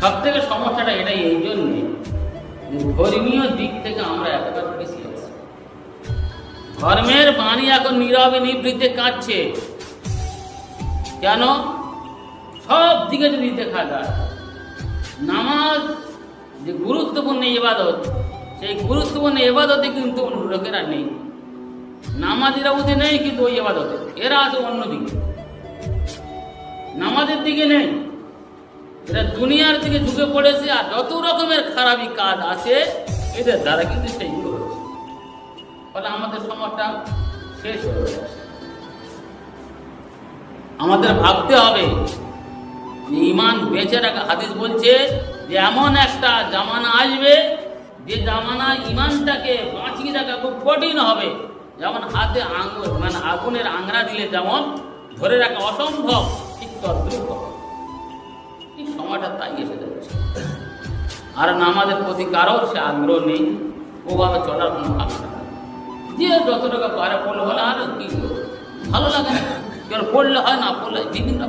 সব থেকে সমস্যাটা এটাই, এই জন্যে ধর্মীয় দিক থেকে আমরা একেবারে বেশি আছি। ধর্মের বাণী এখন নীরবে নিভৃতে কাঁদছে। কেন? সব দিকে যদি দেখা যায়, নামাজ যে গুরুত্বপূর্ণ ইবাদত, সেই গুরুত্বপূর্ণ ইবাদতে কিন্তু লোকেরা নেই। নামাজিরা বুঝে নেই, কিন্তু ওই ইবাদতে এরা আছে অন্যদিকে, নামাজের দিকে নেই। এরা দুনিয়ার দিকে ঝুঁকে পড়েছে, আর যত রকমের খারাপি কাজ আছে এদের দ্বারা কিন্তু সেইগুলো হচ্ছে। ফলে আমাদের সমাজটা শেষ হয়ে যাচ্ছে। আমাদের ভাবতে হবে যে ঈমান বেঁচে রাখা। হাদিস বলছে যে এমন একটা জামানা আসবে যে জামানা ঈমানটাকে বাঁচিয়ে রাখা খুব কঠিন হবে। যেমন হাতে আঙুল মানে আগুনের আংরা দিলে যেমন ধরে রাখা অসম্ভব, ঠিক তদ্রুপ হবে। এই সময়টা তাই এসে যাচ্ছে। আর নামাজের প্রতি কারো সে আগ্রহ নেই, ওভাবে চলার কোনো ভালো না। যে যত টাকা পারে পড়লে বলে আর কি ভালো লাগে না, কেন পড়লে হয়, না পড়লে বিভিন্ন